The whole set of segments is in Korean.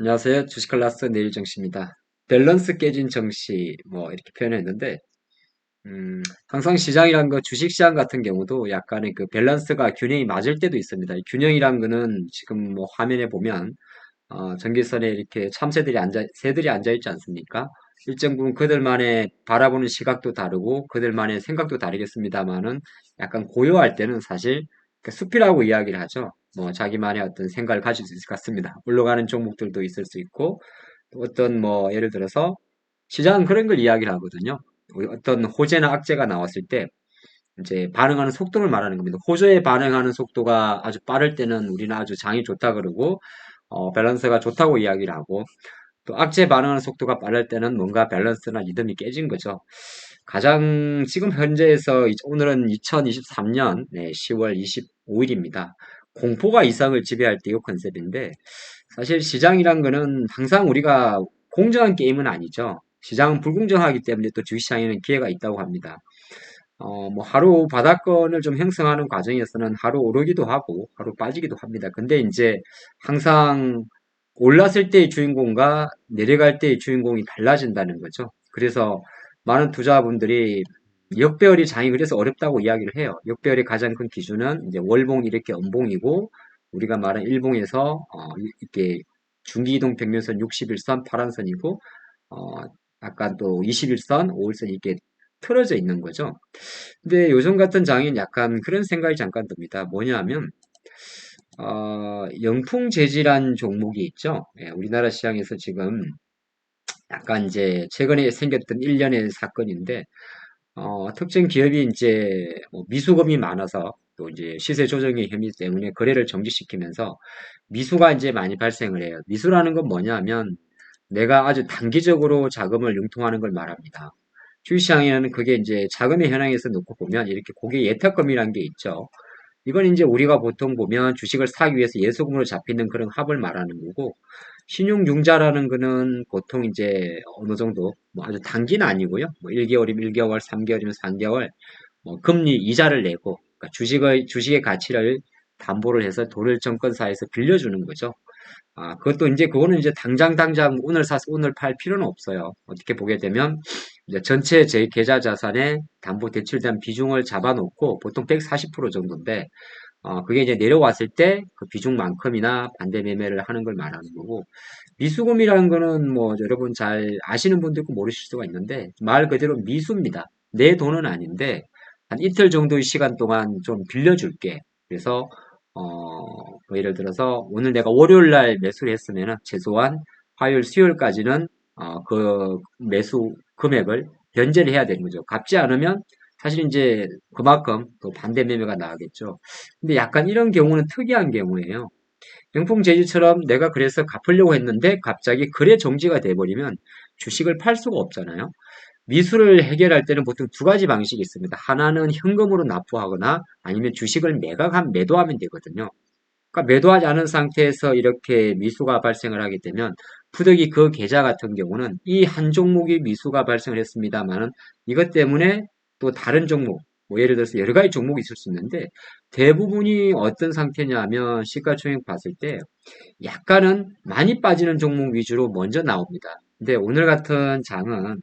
안녕하세요. 주식클래스 내일정씨입니다. 밸런스 깨진 정씨, 이렇게 표현했는데, 항상 시장이란 거, 주식시장 같은 경우도 약간의 그 밸런스가 균형이 맞을 때도 있습니다. 이 균형이란 거는 지금 뭐 화면에 보면, 전기선에 이렇게 새들이 앉아있지 않습니까? 일정 부분 그들만의 바라보는 시각도 다르고, 그들만의 생각도 다르겠습니다만은, 약간 고요할 때는 사실, 그 숲이라고 이야기를 하죠. 자기만의 어떤 생각을 가질 수 있을 것 같습니다. 올라가는 종목들도 있을 수 있고, 또 어떤 예를 들어서, 시장은 그런 걸 이야기를 하거든요. 어떤 호재나 악재가 나왔을 때, 이제 반응하는 속도를 말하는 겁니다. 호재에 반응하는 속도가 아주 빠를 때는 우리는 아주 장이 좋다 그러고, 밸런스가 좋다고 이야기를 하고, 또 악재 반응하는 속도가 빠를 때는 뭔가 밸런스나 리듬이 깨진 거죠. 가장 지금 현재에서 오늘은 2023년 10월 25일입니다. 공포가 이상을 지배할 때 이 컨셉인데 사실 시장이란 거는 항상 우리가 공정한 게임은 아니죠. 시장은 불공정하기 때문에 또 주식시장에는 기회가 있다고 합니다. 하루 바닥권을 좀 형성하는 과정에서는 하루 오르기도 하고 하루 빠지기도 합니다. 근데 이제 항상 올랐을 때의 주인공과 내려갈 때의 주인공이 달라진다는 거죠. 그래서 많은 투자분들이 역배열이 장이 그래서 어렵다고 이야기를 해요. 역배열의 가장 큰 기준은 이제 월봉 이렇게 음봉이고 우리가 말한 일봉에서 이렇게 중기이동 평균선 61선 파란선이고 어, 약간 또 21선, 5일선 이렇게 틀어져 있는 거죠. 근데 요즘 같은 장엔 약간 그런 생각이 잠깐 듭니다. 뭐냐면 영풍재질한 종목이 있죠. 예, 우리나라 시장에서 지금 약간 이제 최근에 생겼던 일련의 사건인데 특정 기업이 이제 미수금이 많아서 또 이제 시세 조정의 혐의 때문에 거래를 정지시키면서 미수가 이제 많이 발생을 해요. 미수라는 건 뭐냐면 내가 아주 단기적으로 자금을 융통하는 걸 말합니다. 주식시장에는 그게 이제 자금의 현황에서 놓고 보면 이렇게 고객 예탁금이라는 게 있죠. 이건 이제 우리가 보통 보면 주식을 사기 위해서 예수금으로 잡히는 그런 합을 말하는 거고, 신용융자라는 거는 보통 이제 어느 정도, 아주 단기는 아니고요. 1개월이면 1개월, 3개월이면 3개월, 금리 이자를 내고, 그러니까 주식의 가치를 담보를 해서 돈을 정권사에서 빌려주는 거죠. 그것도 이제 그거는 이제 당장 오늘 사서 오늘 팔 필요는 없어요. 어떻게 보게 되면 이제 전체 제 계좌 자산에 담보 대출된 비중을 잡아놓고 보통 140% 정도인데 그게 이제 내려왔을 때 그 비중만큼이나 반대 매매를 하는 걸 말하는 거고 미수금이라는 거는 뭐 여러분 잘 아시는 분도 있고 모르실 수가 있는데 말 그대로 미수입니다. 내 돈은 아닌데 한 이틀 정도의 시간 동안 좀 빌려줄게. 그래서 뭐 예를 들어서 오늘 내가 월요일 날 매수를 했으면은 최소한 화요일, 수요일까지는 그 매수 금액을 변제를 해야 되는 거죠. 갚지 않으면 사실 이제 그만큼 또 반대 매매가 나가겠죠. 근데 약간 이런 경우는 특이한 경우예요. 명품제지처럼 내가 그래서 갚으려고 했는데 갑자기 거래 정지가 돼버리면 주식을 팔 수가 없잖아요. 미수를 해결할 때는 보통 두 가지 방식이 있습니다. 하나는 현금으로 납부하거나 아니면 주식을 매도하면 되거든요. 그러니까 매도하지 않은 상태에서 이렇게 미수가 발생을 하게 되면 부득이 그 계좌 같은 경우는 이 한 종목이 미수가 발생을 했습니다만은 이것 때문에 또 다른 종목, 뭐 예를 들어서 여러 가지 종목이 있을 수 있는데 대부분이 어떤 상태냐면 시가총액 봤을 때 약간은 많이 빠지는 종목 위주로 먼저 나옵니다. 근데 오늘 같은 장은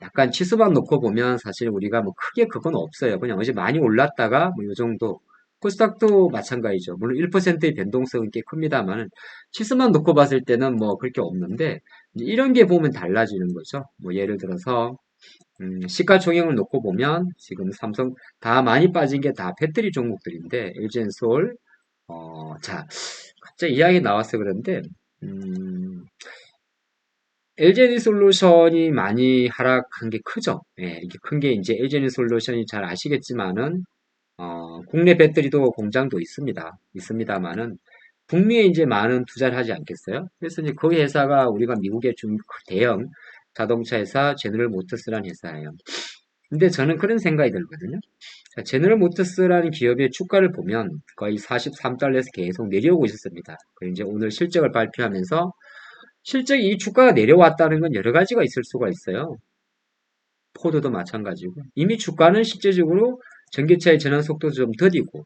약간 치수만 놓고 보면 사실 우리가 뭐 크게 그건 없어요. 그냥 어제 많이 올랐다가 뭐 요 정도. 코스닥도 마찬가지죠. 물론 1%의 변동성은 꽤 큽니다만 치수만 놓고 봤을 때는 뭐 그렇게 없는데 이런 게 보면 달라지는 거죠. 뭐 예를 들어서 시가총액을 놓고 보면 지금 삼성 다 많이 빠진 게 다 배터리 종목들인데 LG엔솔 자 갑자기 이야기 나와서 그런데 음, LG에너지솔루션이 많이 하락한 게 크죠. 예, 이게 큰 게 이제 LG에너지솔루션이 잘 아시겠지만은 국내 배터리도 공장도 있습니다만은 북미에 이제 많은 투자를 하지 않겠어요? 그래서 이제 그 회사가 우리가 미국의 대형 자동차 회사 제너럴 모터스라는 회사예요. 근데 저는 그런 생각이 들거든요. 자, 제너럴 모터스라는 기업의 주가를 보면 거의 43달러에서 계속 내려오고 있었습니다. 그리고 이제 오늘 실적을 발표하면서 실제 이 주가가 내려왔다는 건 여러 가지가 있을 수가 있어요. 포도도 마찬가지고. 이미 주가는 실제적으로 전기차의 전환 속도도 좀 더디고,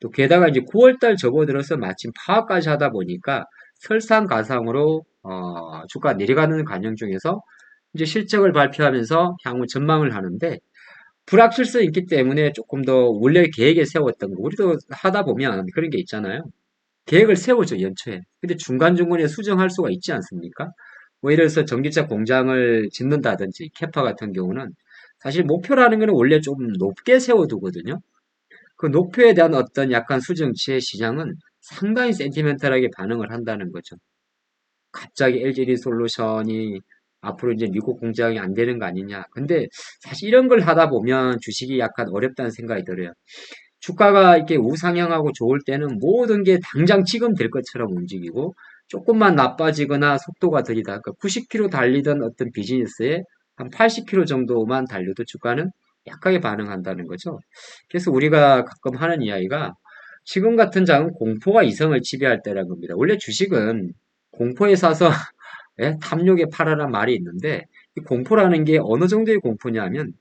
또 게다가 이제 9월달 접어들어서 마침 파업까지 하다 보니까 설상가상으로 주가 내려가는 과정 중에서 이제 실적을 발표하면서 향후 전망을 하는데 불확실성이 있기 때문에 조금 더 원래 계획에 세웠던 거 우리도 하다 보면 그런 게 있잖아요. 계획을 세우죠, 연초에. 근데 중간중간에 수정할 수가 있지 않습니까? 뭐 예를 들어서 전기차 공장을 짓는다든지 캐파 같은 경우는 사실 목표라는 거는 원래 좀 높게 세워두거든요. 그 목표에 대한 어떤 약간 수정치의 시장은 상당히 센티멘탈하게 반응을 한다는 거죠. 갑자기 LGD 솔루션이 앞으로 이제 미국 공장이 안 되는 거 아니냐. 근데 사실 이런 걸 하다 보면 주식이 약간 어렵다는 생각이 들어요. 주가가 이렇게 우상향하고 좋을 때는 모든 게 당장 지금 될 것처럼 움직이고 조금만 나빠지거나 속도가 느리다. 그러니까 90km 달리던 어떤 비즈니스에 한 80km 정도만 달려도 주가는 약하게 반응한다는 거죠. 그래서 우리가 가끔 하는 이야기가 지금 같은 장은 공포가 이성을 지배할 때라는 겁니다. 원래 주식은 공포에 사서 예? 탐욕에 팔아란 말이 있는데 이 공포라는 게 어느 정도의 공포냐면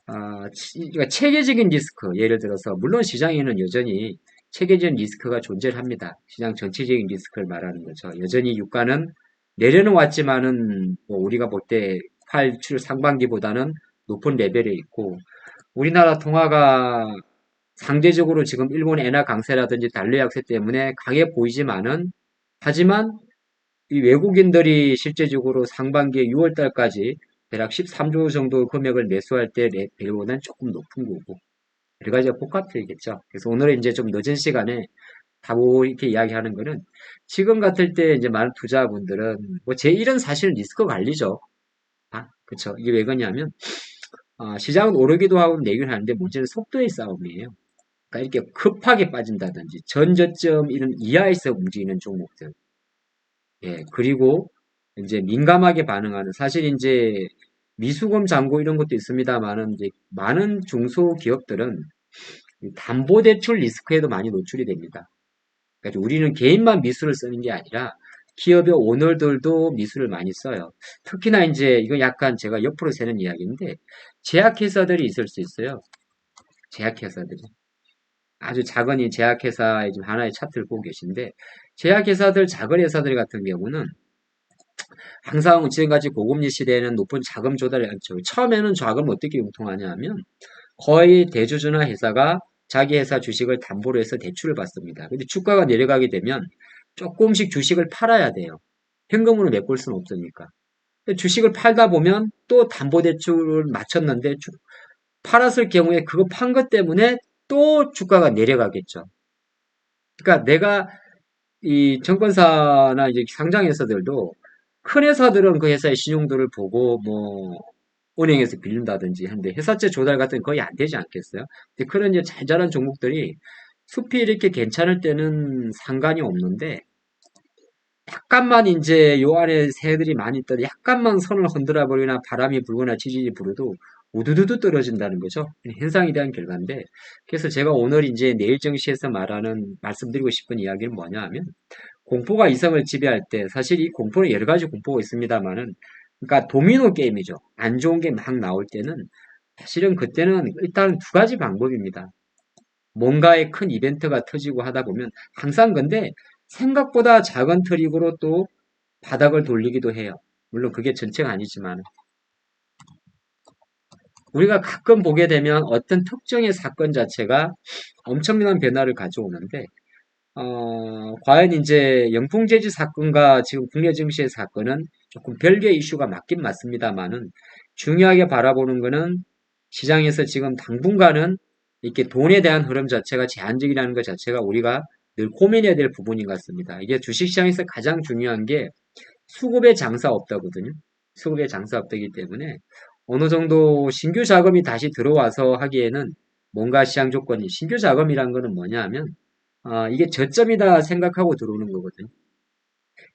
그러니까 체계적인 리스크, 예를 들어서, 물론 시장에는 여전히 체계적인 리스크가 존재를 합니다. 시장 전체적인 리스크를 말하는 거죠. 여전히 유가는 내려는 왔지만은, 뭐 우리가 볼 때 8출 상반기보다는 높은 레벨에 있고, 우리나라 통화가 상대적으로 지금 일본 엔화 강세라든지 달러 약세 때문에 강해 보이지만은, 하지만 이 외국인들이 실제적으로 상반기 6월 달까지 대략 13조 정도 금액을 매수할 때 레벨보다는 조금 높은 거고 여러 가지가 복합적이겠죠. 그래서 오늘은 이제 좀 늦은 시간에 다보 이렇게 이야기하는 거는 지금 같을 때 이제 많은 투자분들은 뭐 제 일은 사실 리스크 관리죠. 그쵸. 이게 왜 그러냐면 시장은 오르기도 하고 내리기도 하는데 문제는 속도의 싸움이에요. 그러니까 이렇게 급하게 빠진다든지 전저점 이런 이하에서 움직이는 종목들. 예, 그리고 이제 민감하게 반응하는 사실 이제 미수검 잔고 이런 것도 있습니다만은 이제 많은 중소기업들은 담보대출 리스크에도 많이 노출이 됩니다. 그러니까 우리는 개인만 미수를 쓰는 게 아니라 기업의 오너들도 미수를 많이 써요. 특히나 이제 이거 약간 제가 옆으로 새는 이야기인데 제약회사들이 있을 수 있어요. 제약회사들이. 아주 작은 이 제약회사의 지금 하나의 차트를 보고 계신데 제약회사들, 작은 회사들 같은 경우는 항상 지금까지 고금리 시대에는 높은 자금 조달을 했죠. 처음에는 자금을 어떻게 융통하냐 하면 거의 대주주나 회사가 자기 회사 주식을 담보로 해서 대출을 받습니다. 근데 주가가 내려가게 되면 조금씩 주식을 팔아야 돼요. 현금으로 메꿀 수는 없으니까. 주식을 팔다 보면 또 담보대출을 마쳤는데 팔았을 경우에 그거 판 것 때문에 또 주가가 내려가겠죠. 그러니까 내가 이 증권사나 이제 상장회사들도 큰 회사들은 그 회사의 신용도를 보고 뭐 은행에서 빌린다든지 하는데 회사채 조달 같은 건 거의 안 되지 않겠어요? 근데 그런 이제 잘 자란 종목들이 숲이 이렇게 괜찮을 때는 상관이 없는데 약간만 이제 요 안에 새들이 많이 있더니 약간만 선을 흔들어 버리거나 바람이 불거나 지진이 불어도 우두두두 떨어진다는 거죠. 현상에 대한 결과인데 그래서 제가 오늘 이제 내일 증시에서 말씀드리고 싶은 이야기는 뭐냐 하면 공포가 이성을 지배할 때 사실 이 공포는 여러 가지 공포가 있습니다만은 그러니까 도미노 게임이죠. 안 좋은 게 막 나올 때는 사실은 그때는 일단 두 가지 방법입니다. 뭔가의 큰 이벤트가 터지고 하다 보면 항상 근데 생각보다 작은 트릭으로 또 바닥을 돌리기도 해요. 물론 그게 전체가 아니지만 우리가 가끔 보게 되면 어떤 특정의 사건 자체가 엄청난 변화를 가져오는데 과연 이제 영풍재지 사건과 지금 국내 증시의 사건은 조금 별개의 이슈가 맞긴 맞습니다만은 중요하게 바라보는 거는 시장에서 지금 당분간은 이렇게 돈에 대한 흐름 자체가 제한적이라는 것 자체가 우리가 늘 고민해야 될 부분인 것 같습니다. 이게 주식시장에서 가장 중요한 게 수급의 장사 없다거든요. 수급의 장사 없다기 때문에 어느 정도 신규 자금이 다시 들어와서 하기에는 뭔가 시장 조건이 신규 자금이란 거는 뭐냐 하면 이게 저점이다 생각하고 들어오는 거거든요.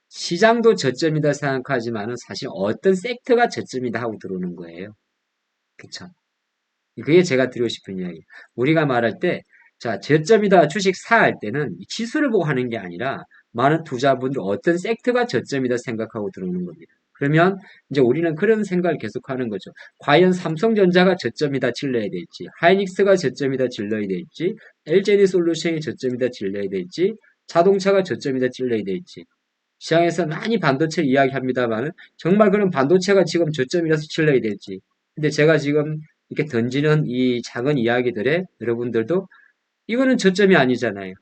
시장도 저점이다 생각하지만은 사실 어떤 섹터가 저점이다 하고 들어오는 거예요. 그쵸? 그게 제가 드리고 싶은 이야기. 우리가 말할 때, 자, 저점이다 주식 사할 때는 지수를 보고 하는 게 아니라 많은 투자분들 어떤 섹터가 저점이다 생각하고 들어오는 겁니다. 그러면 이제 우리는 그런 생각을 계속 하는 거죠. 과연 삼성전자가 저점이다 질러야 될지, 하이닉스가 저점이다 질러야 될지, LGD 솔루션이 저점이다 질러야 될지, 자동차가 저점이다 질러야 될지. 시장에서 많이 반도체를 이야기합니다만은 정말 그런 반도체가 지금 저점이라서 질러야 될지. 근데 제가 지금 이렇게 던지는 이 작은 이야기들에 여러분들도 이거는 저점이 아니잖아요.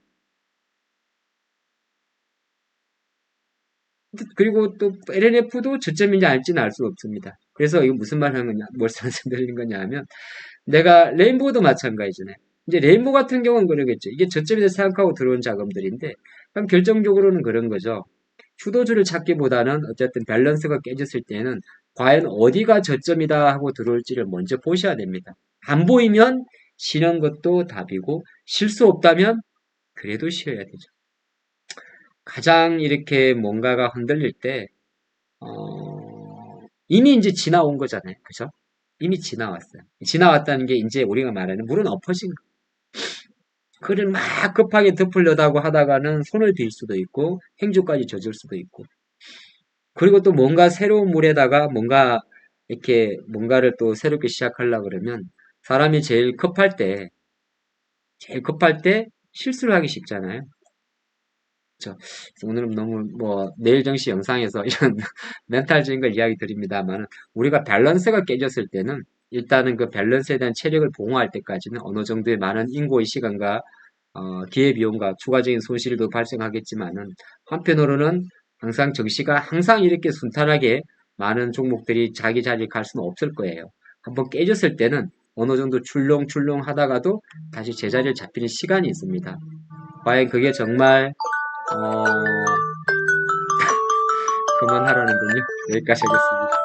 그리고 또 LNF도 저점인지 알지는 알 수 없습니다. 그래서 이거 무슨 말 하는 거냐, 뭘 말씀드리는 거냐 하면 내가 레인보우도 마찬가지잖아요. 이제 레인보우 같은 경우는 그러겠죠. 이게 저점이라 생각하고 들어온 자금들인데 그럼 결정적으로는 그런 거죠. 주도주를 찾기보다는 어쨌든 밸런스가 깨졌을 때는 과연 어디가 저점이다 하고 들어올지를 먼저 보셔야 됩니다. 안 보이면 쉬는 것도 답이고 쉴 수 없다면 그래도 쉬어야 되죠. 가장 이렇게 뭔가가 흔들릴 때 이미 이제 지나온 거잖아요. 그죠? 이미 지나왔어요. 지나왔다는 게 이제 우리가 말하는 물은 엎어진 거. 그를 막 급하게 덮으려다고 하다가는 손을 빌 수도 있고 행주까지 젖을 수도 있고 그리고 또 뭔가 새로운 물에다가 뭔가 이렇게 뭔가를 또 새롭게 시작하려고 그러면 사람이 제일 급할 때 실수를 하기 쉽잖아요. 그렇죠? 오늘은 너무 뭐 내일 정시 영상에서 이런 멘탈적인 걸 이야기 드립니다만 우리가 밸런스가 깨졌을 때는 일단은 그 밸런스에 대한 체력을 보호할 때까지는 어느 정도의 많은 인고의 시간과 기회비용과 추가적인 손실도 발생하겠지만은 한편으로는 항상 정시가 항상 이렇게 순탄하게 많은 종목들이 자기 자리에 갈 수는 없을 거예요. 한번 깨졌을 때는 어느 정도 출렁출렁 하다가도 다시 제자리를 잡히는 시간이 있습니다. 과연 그게 정말 어, 그만하라는군요. 여기까지 하겠습니다.